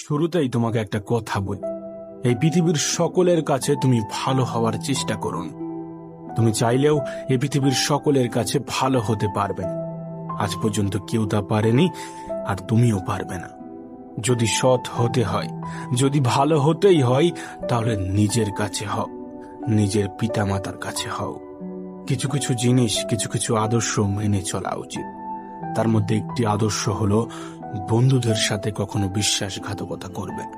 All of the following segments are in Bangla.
শুরুতেই তোমাকে একটা কথা বলি, এই পৃথিবীর সকলের কাছে তুমি ভালো হওয়ার চেষ্টা করুন। তুমি চাইলেও এই পৃথিবীর সকলের কাছে ভালো হতে পারবে না। আজ পর্যন্ত কেউ তা পারেনি, আর তুমিও পারবে না। যদি সৎ হতে হয়, যদি ভালো হতেই হয়, তাহলে নিজের কাছে হও, নিজের পিতামাতার কাছে হও। কিছু কিছু জিনিস, কিছু কিছু আদর্শ মেনে চলা উচিত। তার মধ্যে একটি আদর্শ হলো বন্ধুদের সাথে কখনো বিশ্বাসঘাতকতা করবে না।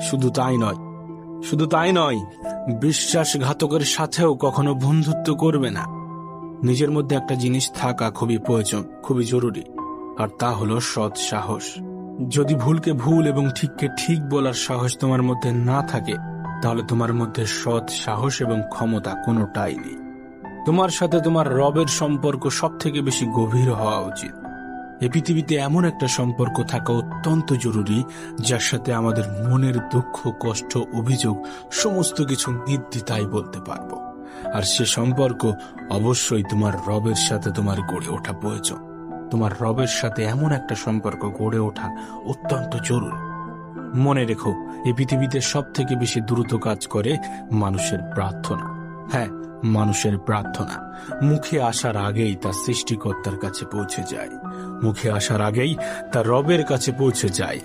শুধু তাই নয়, বিশ্বাসঘাতকের সাথেও কখনো বন্ধুত্ব করবে না। নিজের মধ্যে একটা জিনিস থাকা খুবই প্রয়োজন, খুবই জরুরি, আর তা হলো সৎ সাহস। যদি ভুলকে ভুল এবং ঠিককে ঠিক বলার সাহস তোমার মধ্যে না থাকে, তাহলে তোমার মধ্যে সৎ সাহস এবং ক্ষমতা কোনোটাই নেই। তোমার সাথে তোমার রবের সম্পর্ক সব থেকে বেশি গভীর হওয়া উচিত। এই পৃথিবীতে এমন একটা সম্পর্ক থাকা অত্যন্ত জরুরি, যার সাথে আমাদের মনের দুঃখ, কষ্ট, অভিযোগ সমস্ত কিছু নির্দ্বিধায় বলতে পারবো। আর সে সম্পর্ক অবশ্যই তোমার রবের সাথে তোমার গড়ে ওঠা প্রয়োজন। তোমার রবের সাথে এমন একটা সম্পর্ক গড়ে ওঠা অত্যন্ত জরুরি। মনে রেখো, এই পৃথিবীতে সব থেকে বেশি দ্রুত কাজ করে মানুষের প্রার্থনা। হ্যাঁ, মানুষের প্রার্থনা মুখে আসার আগেই তা সৃষ্টিকর্তার কাছে পৌঁছে যায়, মুখে আসার আগেই তা রবের কাছে পৌঁছে যায়।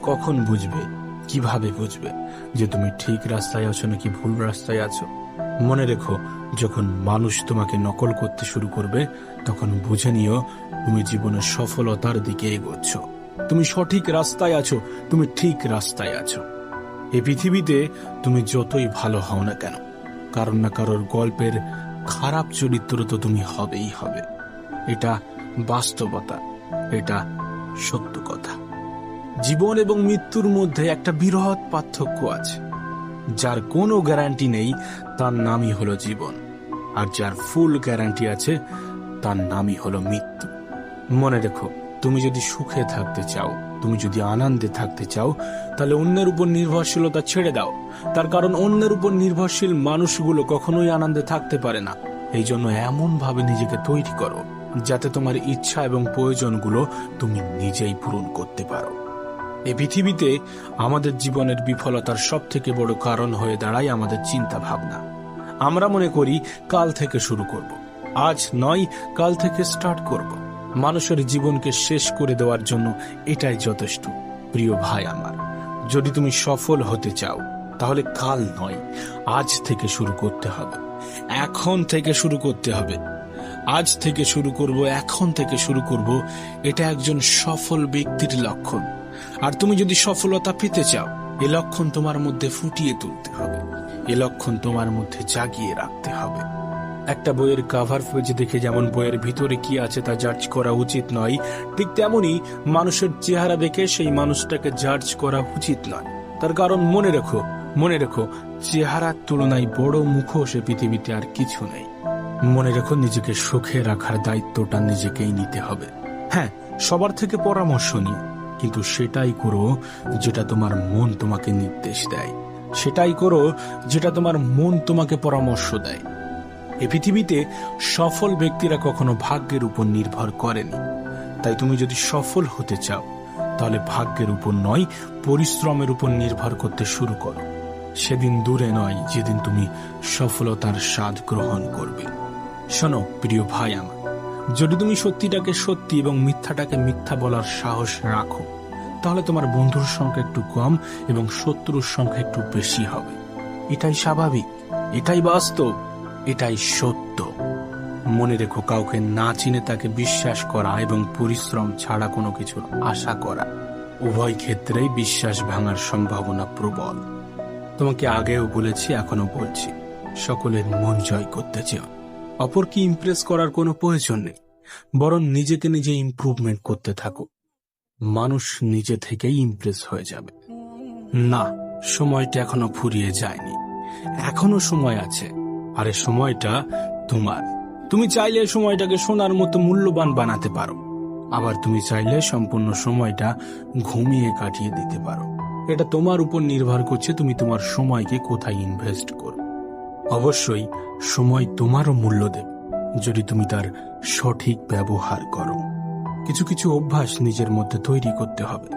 কখন বুঝবে, কিভাবে বুঝবে যে তুমি ঠিক রাস্তায় আছো নাকি ভুল রাস্তায় আছো? মনে রেখো, যখন মানুষ তোমাকে নকল করতে শুরু করবে, তখন বুঝে নিও তুমি জীবনের সফলতার দিকে এগোচ্ছ। তুমি সঠিক রাস্তায় আছো, তুমি ঠিক রাস্তায় আছো। এই পৃথিবীতে তুমি যতই ভালো হও না কেন, কারণ না কারোর গল্পের খারাপ চরিত্র তো তুমি হবেই হবে। এটা বাস্তবতা, এটা সত্য কথা। জীবন এবং মৃত্যুর মধ্যে একটা বৃহৎ পার্থক্য আছে। যার কোনো গ্যারান্টি নেই, তার নামই হলো জীবন, আর যার ফুল গ্যারান্টি আছে, তার নামই হলো মৃত্যু। মনে রেখো, তুমি যদি সুখে থাকতে চাও, তুমি যদি আনন্দে থাকতে চাও, তাহলে অন্যের উপর নির্ভরশীলতা ছেড়ে দাও। তার কারণ অন্যের উপর নির্ভরশীল মানুষগুলো কখনোই আনন্দে থাকতে পারে না। এই জন্য এমন ভাবে নিজেকে তৈরি করো, যাতে তোমার ইচ্ছা এবং প্রয়োজনগুলো তুমি নিজেই পূরণ করতে পারো। এই পৃথিবীতে আমাদের জীবনের বিফলতার সব থেকে বড় কারণ হয়ে দাঁড়ায় আমাদের চিন্তা ভাবনা। আমরা মনে করি কাল থেকে শুরু করব, আজ নয় কাল থেকে স্টার্ট করব। মানুষের জীবনকে শেষ করে দেওয়ার জন্য এটাই যথেষ্ট। প্রিয় ভাই আমার, যদি তুমি সফল হতে চাও, তাহলে কাল নয়, আজ থেকে শুরু করতে হবে, এখন থেকে শুরু করতে হবে। আজ থেকে শুরু করব, এখন থেকে শুরু করব, এটা একজন সফল ব্যক্তির লক্ষণ। আর তুমি যদি সফলতা পেতে চাও, এ লক্ষণ তোমার মধ্যে ফুটিয়ে তুলতে হবে, এ লক্ষণ তোমার মধ্যে জাগিয়ে রাখতে হবে। একটা বইয়ের কাভার পেজ দেখে যেমন বইয়ের ভিতরে কি আছে তা জাজ করা উচিত নয়, ঠিক তেমনি মানুষের চেহারা দেখে সেই মানুষটাকে জাজ করা উচিত নয়। তার কারণ মনে রেখো, চেহারার তুলনায় বড় মুখোশ পৃথিবীতে আর কিছু নেই। মনে রেখো, নিজেকে সুখে রাখার দায়িত্বটা নিজেকেই নিতে হবে। হ্যাঁ, সবার থেকে পরামর্শ নিয়ে, কিন্তু সেটাই করো যেটা তোমার মন তোমাকে নির্দেশ দেয়, সেটাই করো যেটা তোমার মন তোমাকে পরামর্শ দেয়। এই পৃথিবীতে সফল ব্যক্তিরা কখনো ভাগ্যের উপর নির্ভর করেনি। তাই তুমি যদি সফল হতে চাও, তাহলে ভাগ্যের উপর নয়, পরিশ্রমের উপর নির্ভর করতে শুরু করো। সেদিন দূরে নয় যেদিন তুমি সফলতার স্বাদ গ্রহণ করবে। শোনো প্রিয় ভাই আমার, যদি তুমি সত্যিটাকে সত্যি এবং মিথ্যাটাকে মিথ্যা বলার সাহস রাখো, তাহলে তোমার বন্ধুর সংখ্যা একটু কম এবং শত্রুর সংখ্যা একটু বেশি হবে। এটাই স্বাভাবিক, এটাই বাস্তব, এটাই সত্য। মনে রেখো, কাউকে না চিনে তাকে বিশ্বাস করা এবং পরিশ্রম ছাড়া কোনো কিছুর আশা করা, উভয় ক্ষেত্রেই বিশ্বাস ভাঙার সম্ভাবনা প্রবল। তোমাকে আগেও বলেছি, এখনো বলছি, সকলের মন জয় করতে চেও। অপরকে ইমপ্রেস করার কোনো প্রয়োজন নেই, বরং নিজেকে নিজে ইমপ্রুভমেন্ট করতে থাকো। মানুষ নিজে থেকেই ইমপ্রেস হয়ে যাবে। না, সময়টা এখনো ফুরিয়ে যায়নি, এখনো সময় আছে। আর এই সময়টা তোমার। তুমি চাইলে সময়টাকে সোনার মতো মূল্যবান বানাতে পারো, আবার তুমি চাইলে সম্পূর্ণ সময়টা ঘুমিয়ে কাটিয়ে দিতে পারো। এটা তোমার উপর নির্ভর করছে তুমি তোমার সময়কে কোথায় ইনভেস্ট করো। অবশ্যই সময় তোমারও মূল্য দেবে, যদি তুমি তার সঠিক ব্যবহার করো। কিছু কিছু অভ্যাস নিজের মধ্যে তৈরি করতে হবে,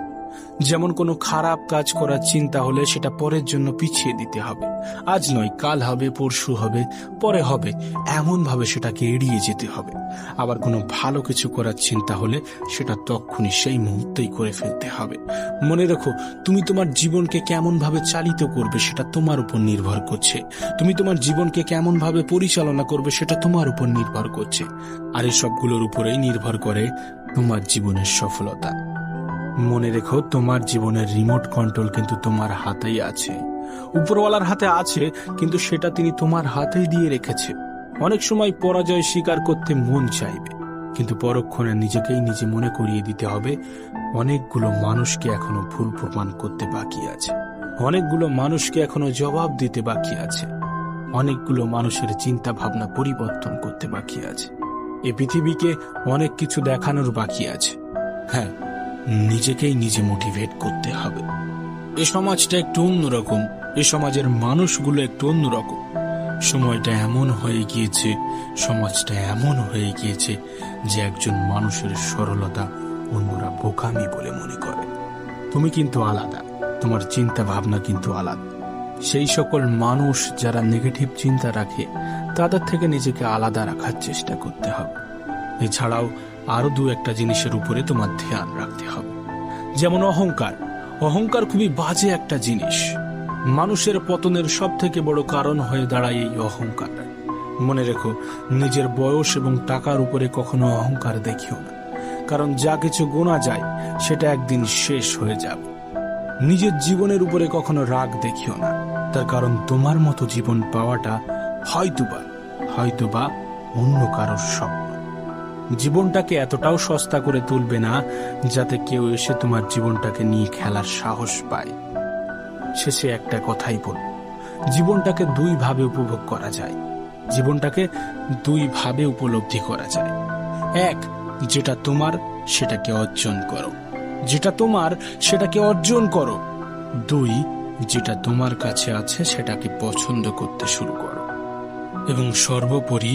যেমন কোনো খারাপ কাজ করার চিন্তা হলে সেটা পরের জন্য পিছিয়ে দিতে হবে। আজ নয়, কাল হবে, পরশু হবে, পরে হবে, এমন ভাবে সেটাকে এড়িয়ে যেতে হবে। আবার কোনো ভালো কিছু করার চিন্তা হলে সেটা তক্ষুনি সেই মুহূর্তেই করে ফেলতে হবে। মনে রেখো, তুমি তোমার জীবনকে কেমন ভাবে চালিত করবে সেটা তোমার উপর নির্ভর করছে। তুমি তোমার জীবনকে কেমন ভাবে পরিচালনা করবে সেটা তোমার উপর নির্ভর করছে। আর এই সবগুলোর উপরেই নির্ভর করে তোমার জীবনের সফলতা। মনে রেখো, তোমার জীবনের রিমোট কন্ট্রোল কিন্তু তোমার হাতেই আছে। উপরওয়ালার হাতে আছে, কিন্তু সেটা তিনি তোমার হাতেই দিয়ে রেখেছে। অনেক সময় পরাজয় স্বীকার করতে মন চাইবে, কিন্তু পরক্ষণে নিজেকেই নিজে মনে করিয়ে দিতে হবে অনেকগুলো মানুষকে এখনো ভুল প্রমাণ করতে বাকি আছে, অনেকগুলো মানুষকে এখনো জবাব দিতে বাকি আছে, অনেকগুলো মানুষের চিন্তা ভাবনা পরিবর্তন করতে বাকি আছে। এ পৃথিবীকে অনেক কিছু দেখানোর বাকি আছে। হ্যাঁ, নিজেকেই নিজে মোটিভেট করতে হবে। এ সমাজটা একটু অন্যরকম, এ সমাজের মানুষগুলো একটু অন্যরকম। সময়টা এমন হয়ে গিয়েছে, সমাজটা এমন হয়ে গিয়েছে যে একজন মানুষের সরলতা অন্যরা বোকামি বলে মনে করে। তুমি কিন্তু আলাদা, তোমার চিন্তা ভাবনা কিন্তু আলাদা। সেই সকল মানুষ যারা নেগেটিভ চিন্তা রাখে তাদের থেকে নিজেকে আলাদা রাখার চেষ্টা করতে হবে। এছাড়াও আরো দু একটা জিনিসের উপরে তোমার ধ্যান রাখতে হবে, যেমন অহংকার। অহংকার খুবই বাজে একটা জিনিস। মানুষের পতনের সব থেকে বড় কারণ হয়ে দাঁড়ায় এই অহংকার। মনে রেখো, নিজের বয়স এবং টাকার উপরে কখনো অহংকার দেখিও না, কারণ যা কিছু গোনা যায় সেটা একদিন শেষ হয়ে যাবে। নিজের জীবনের উপরে কখনো রাগ দেখিও না, তার কারণ তোমার মতো জীবন পাওয়াটা হয়তোবা অন্য কারোর স্বপ্ন। জীবনটাকে এতটাও সস্তা করে তুলবে না যাতে কেউ এসে তোমার জীবনটাকে নিয়ে খেলার সাহস পায়। শেষে একটা কথাই বলব, জীবনটাকে দুই ভাবে উপভোগ করা যায়, জীবনটাকে দুই ভাবে উপলব্ধি করা যায়। এক, যেটা তোমার সেটাকে অর্জন করো, যেটা তোমার সেটাকে অর্জন করো। দুই, যেটা তোমার কাছে আছে সেটাকে পছন্দ করতে শুরু করো। এবং সর্বোপরি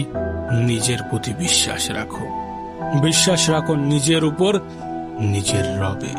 নিজের প্রতি বিশ্বাস রাখো। বিশ্বাস রাখো নিজের উপর, নিজের রবে।